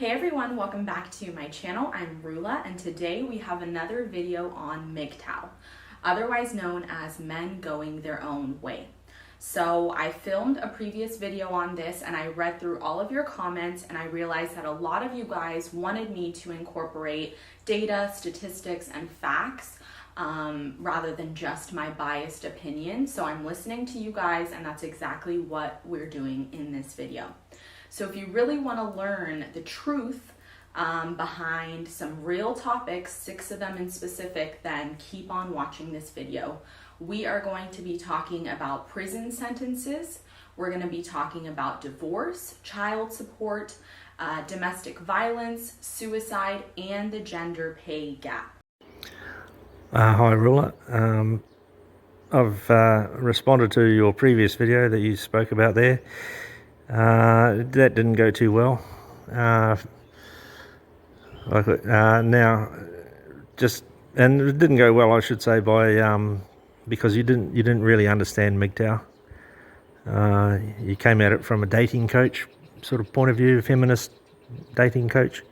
Hey everyone, welcome back to my channel. I'm Rulla, and today we have another video on MGTOW, otherwise known as men going their own way. So I filmed a previous video on this and I read through all of your comments, and I realized that a lot of you guys wanted me to incorporate data, statistics, and facts rather than just my biased opinion. So I'm listening to you guys, and that's exactly what we're doing in this video. So if you really want to learn the truth behind some real topics, 6 of them in specific, then keep on watching this video. We are going to be talking about prison sentences. We're going to be talking about divorce, child support, domestic violence, suicide, and the gender pay gap. Hi Rulla. I've responded to your previous video that you spoke about there. That didn't go too well. Now, and it didn't go well, I should say, by because you didn't really understand MGTOW. You came at it from a dating coach sort of point of view, feminist dating coach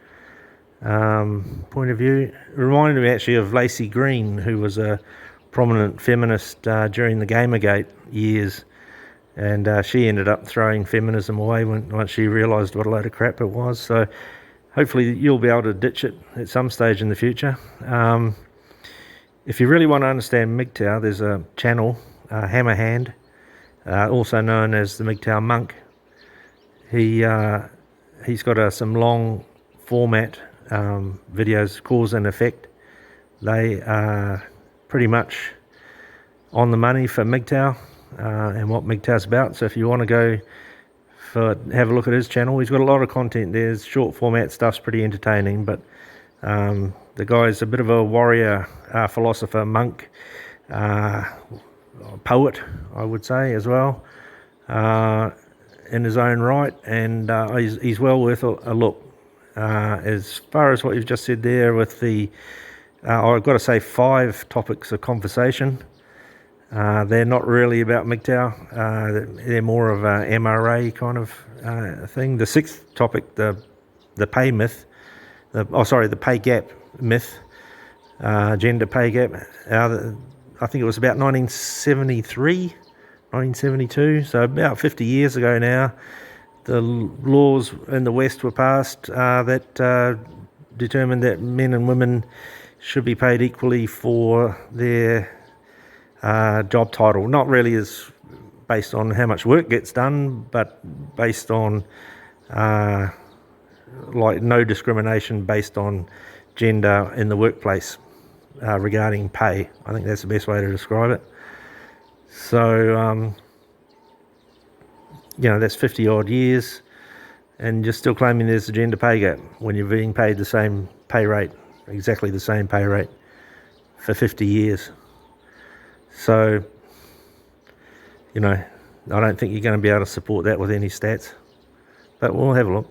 point of view. It reminded me actually of Lacey Green, who was a prominent feminist during the Gamergate years. And she ended up throwing feminism away once she realised what a load of crap it was. So hopefully you'll be able to ditch it at some stage in the future. If you really want to understand MGTOW, there's a channel, Hammerhand, also known as the MGTOW Monk. He's got some long format videos, cause and effect. They are pretty much on the money for MGTOW. And what MGTOW's about. So if you want to go have a look at his channel, he's got a lot of content there. His short format stuff's pretty entertaining, but the guy's a bit of a warrior, philosopher, monk, poet, I would say, as well, in his own right, and he's well worth a look. As far as what you've just said there with the I've got to say 5 topics of conversation. They're not really about MGTOW. They're more of a MRA kind of thing. The 6th topic, the pay myth, the pay gap myth, gender pay gap. I think it was about 1972, so about 50 years ago now. The laws in the West were passed that determined that men and women should be paid equally for their job title. Not really as based on how much work gets done, but based on like no discrimination based on gender in the workplace regarding pay. I think that's the best way to describe it. So that's 50 odd years, and you're still claiming there's a gender pay gap when you're being paid the same pay rate, exactly the same pay rate for 50 years. So, I don't think you're going to be able to support that with any stats, but we'll have a look.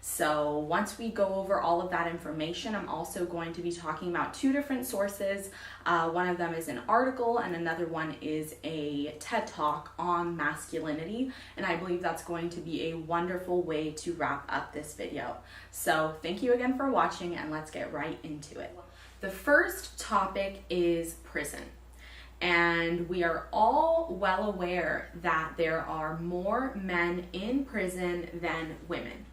So once we go over all of that information, I'm also going to be talking about 2 different sources. One of them is an article, and another one is a TED Talk on masculinity. And I believe that's going to be a wonderful way to wrap up this video. So thank you again for watching, and let's get right into it. The first topic is prison. And we are all well aware that there are more men in prison than women.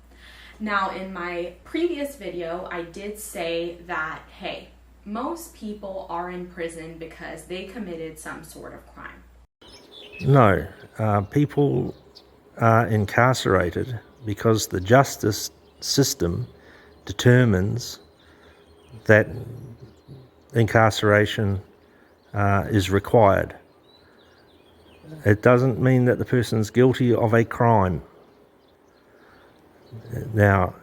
Now, in my previous video, I did say that, hey, most people are in prison because they committed some sort of crime. No, people are incarcerated because the justice system determines that incarceration is required. It doesn't mean that the person's guilty of a crime. Now,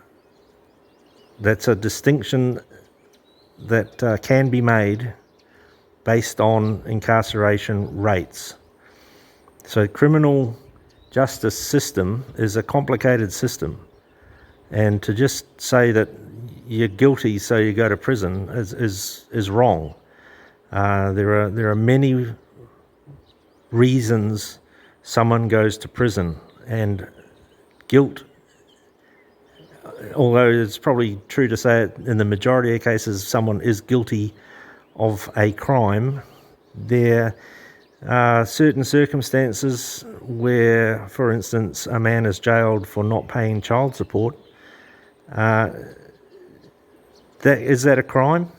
that's a distinction that can be made based on incarceration rates. So criminal justice system is a complicated system, and to just say that you're guilty so you go to prison is wrong. There are many reasons someone goes to prison, and guilt although it's probably true to say it in the majority of cases someone is guilty of a crime, there are certain circumstances where, for instance, a man is jailed for not paying child support. Is that a crime?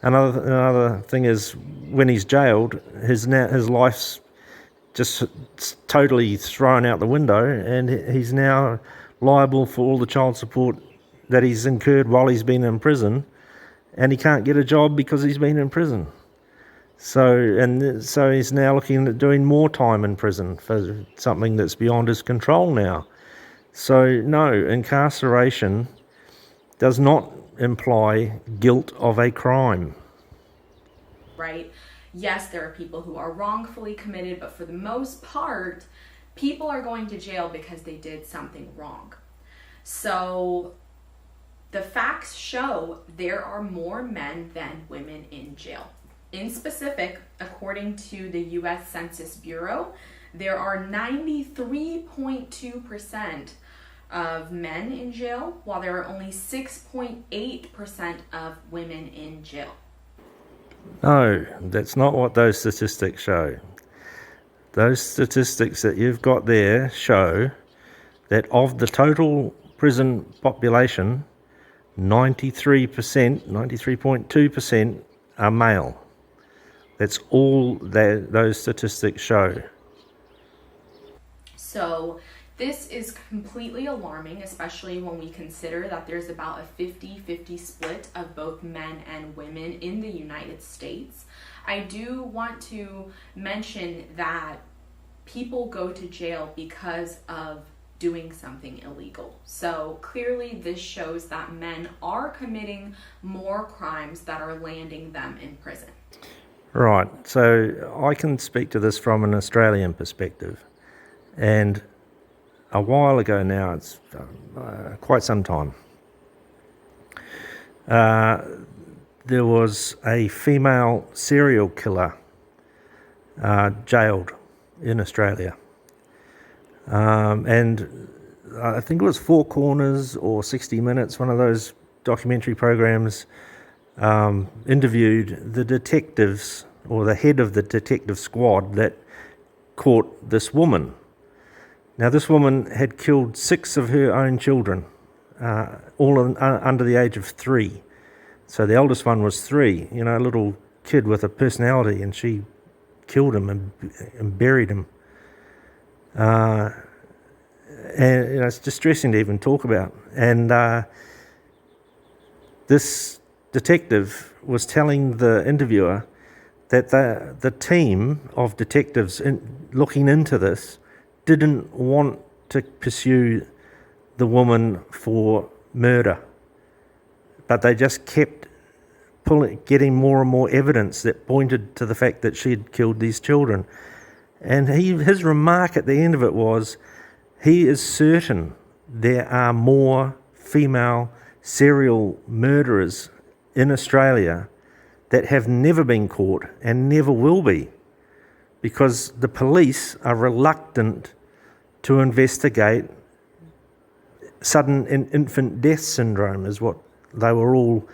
Another thing is, when he's jailed, his life's just totally thrown out the window, and he's now liable for all the child support that he's incurred while he's been in prison, and he can't get a job because he's been in prison. So he's now looking at doing more time in prison for something that's beyond his control now. So no, incarceration does not imply guilt of a crime. Right? Yes, there are people who are wrongfully committed, but for the most part, people are going to jail because they did something wrong. So the facts show there are more men than women in jail. In specific, according to the U.S. Census Bureau, there are 93.2% of men in jail, while there are only 6.8% of women in jail. No, that's not what those statistics show. Those statistics that you've got there show that of the total prison population, 93.2% are male. That's all that those statistics show. So this is completely alarming, especially when we consider that there's about a 50-50 split of both men and women in the United States. I do want to mention that people go to jail because of doing something illegal. So clearly this shows that men are committing more crimes that are landing them in prison. Right, so I can speak to this from an Australian perspective. And a while ago now, it's quite some time, there was a female serial killer jailed in Australia. And I think it was Four Corners or 60 Minutes, one of those documentary programs, interviewed the detectives or the head of the detective squad that caught this woman. Now, this woman had killed 6 of her own children, all under the age of 3. So the eldest one was 3, a little kid with a personality, and she killed him and buried him. And it's distressing to even talk about. And this detective was telling the interviewer that the team of detectives looking into this didn't want to pursue the woman for murder, but they just kept getting more and more evidence that pointed to the fact that she'd killed these children. And his remark at the end of it was, he is certain there are more female serial murderers in Australia that have never been caught and never will be, because the police are reluctant to investigate sudden infant death syndrome, is what they were all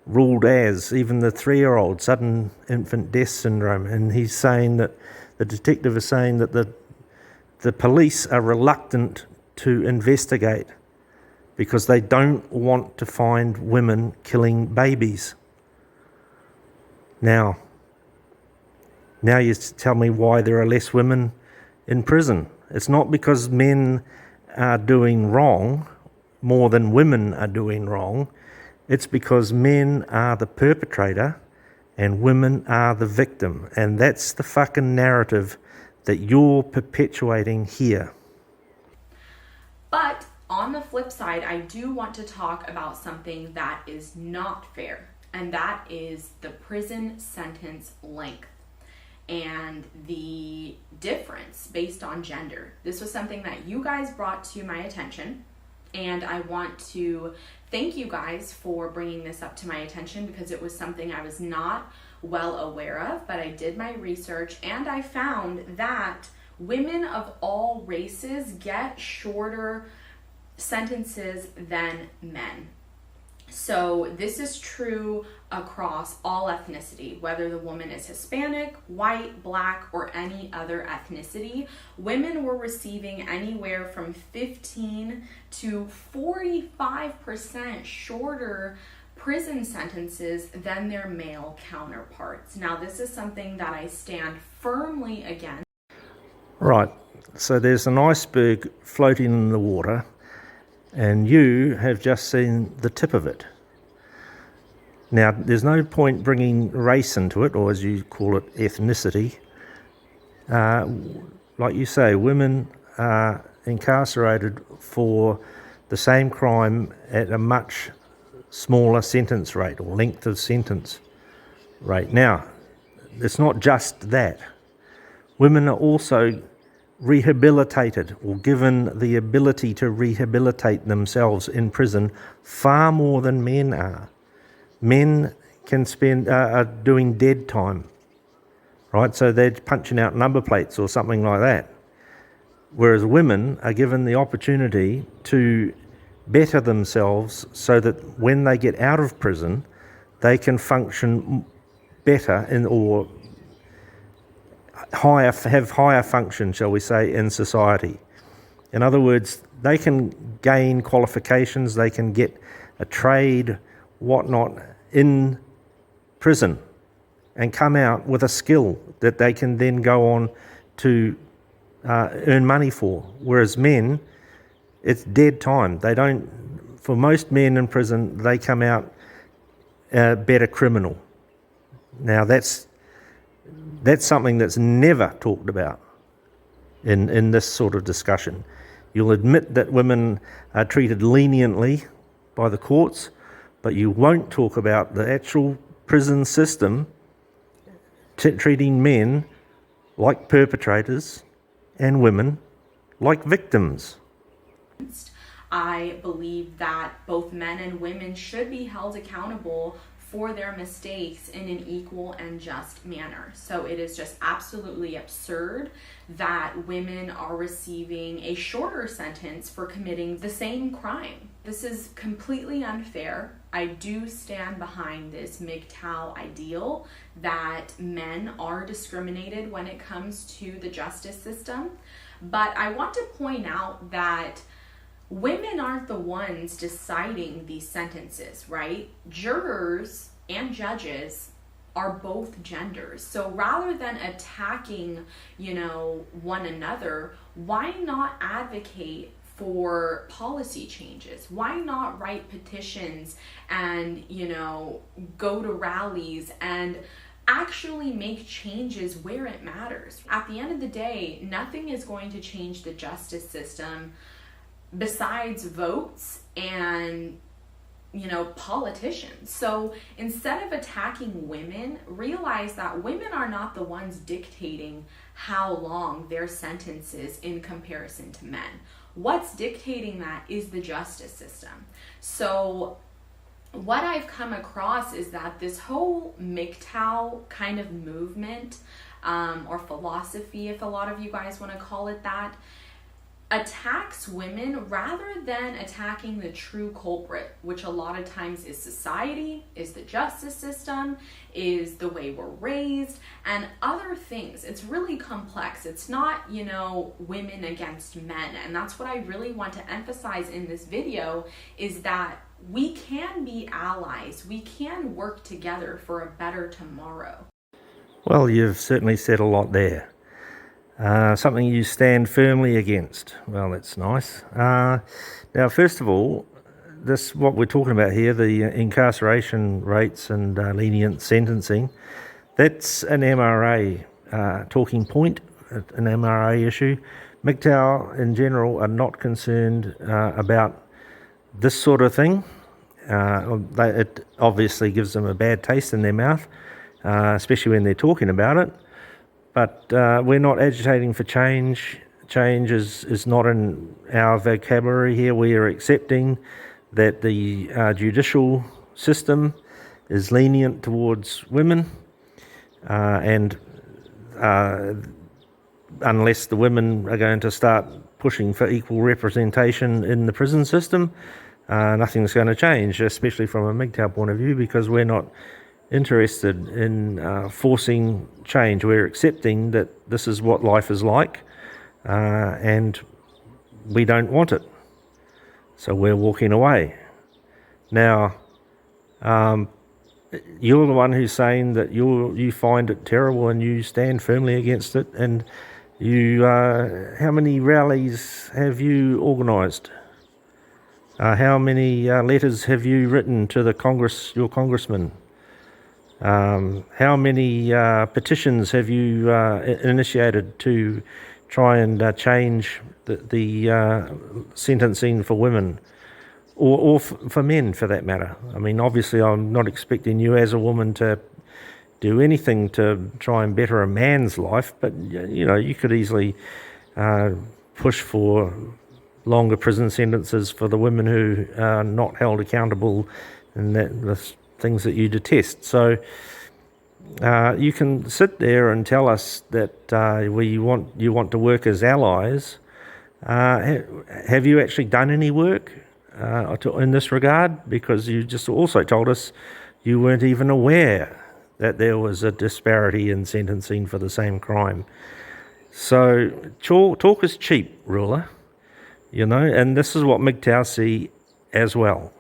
ruled as, even the 3-year-old, sudden infant death syndrome. And he's saying that, the detective is saying that the police are reluctant to investigate because they don't want to find women killing babies. Now you tell me why there are less women in prison. It's not because men are doing wrong more than women are doing wrong. It's because men are the perpetrator and women are the victim. And that's the fucking narrative that you're perpetuating here. But on the flip side, I do want to talk about something that is not fair, and that is the prison sentence length and the difference based on gender. This was something that you guys brought to my attention, and I want to thank you guys for bringing this up to my attention, because it was something I was not well aware of, but I did my research and I found that women of all races get shorter sentences than men. So this is true across all ethnicity, whether the woman is Hispanic, white, black, or any other ethnicity. Women were receiving anywhere from 15 to 45% shorter prison sentences than their male counterparts. Now, this is something that I stand firmly against. Right, so there's an iceberg floating in the water, and you have just seen the tip of it. Now, there's no point bringing race into it, or as you call it, ethnicity. Like you say, women are incarcerated for the same crime at a much smaller sentence rate or length of sentence rate. Now, it's not just that. Women are also rehabilitated or given the ability to rehabilitate themselves in prison far more than men are. Men can are doing dead time, right? So they're punching out number plates or something like that. Whereas women are given the opportunity to better themselves so that when they get out of prison, they can function better or have higher function, shall we say, in society. In other words, they can gain qualifications, they can get a trade, whatnot, in prison and come out with a skill that they can then go on to earn money for. Whereas men, it's dead time. They don't, for most men in prison, they come out a better criminal. Now that's something that's never talked about in this sort of discussion. You'll admit that women are treated leniently by the courts, but you won't talk about the actual prison system treating men like perpetrators and women like victims. I believe that both men and women should be held accountable for their mistakes in an equal and just manner. So it is just absolutely absurd that women are receiving a shorter sentence for committing the same crime. This is completely unfair. I do stand behind this MGTOW ideal that men are discriminated when it comes to the justice system. But I want to point out that women aren't the ones deciding these sentences, right? Jurors and judges are both genders. So rather than attacking, one another, why not advocate for policy changes? Why not write petitions and, go to rallies and actually make changes where it matters? At the end of the day, nothing is going to change the justice system besides votes and politicians. So instead of attacking women, realize that women are not the ones dictating how long their sentence is in comparison to men. What's dictating that is the justice system. So what I've come across is that this whole MGTOW kind of movement or philosophy, if a lot of you guys want to call it that, attacks women rather than attacking the true culprit, which a lot of times is society, is the justice system, is the way we're raised, and other things. It's really complex. It's not, women against men. And that's what I really want to emphasize in this video, is that we can be allies. We can work together for a better tomorrow. Well, you've certainly said a lot there. Something you stand firmly against. Well, that's nice. Now, first of all, what we're talking about here, the incarceration rates and lenient sentencing, that's an MRA talking point, an MRA issue. MGTOW in general are not concerned about this sort of thing. It obviously gives them a bad taste in their mouth, especially when they're talking about it. But we're not agitating for change. Change is not in our vocabulary here. We are accepting that the judicial system is lenient towards women, and unless the women are going to start pushing for equal representation in the prison system, nothing's going to change, especially from a MGTOW point of view, because we're not interested in forcing change. We're accepting that this is what life is like, and we don't want it. So we're walking away. Now, you're the one who's saying that you find it terrible and you stand firmly against it. And you, how many rallies have you organised? How many letters have you written to your congressman? How many petitions have you initiated to try and change the sentencing for women, or for men for that matter? I mean, obviously I'm not expecting you as a woman to do anything to try and better a man's life, but you could easily push for longer prison sentences for the women who are not held accountable and the things that you detest. So you can sit there and tell us that you want to work as allies. Have you actually done any work in this regard? Because you just also told us you weren't even aware that there was a disparity in sentencing for the same crime. So talk is cheap, Rulla, and this is what MGTOW see as well.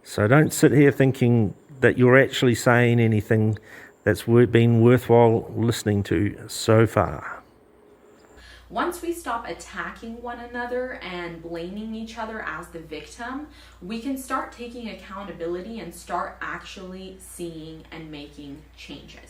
So don't sit here thinking that you're actually saying anything that's been worthwhile listening to so far. Once we stop attacking one another and blaming each other as the victim, we can start taking accountability and start actually seeing and making changes.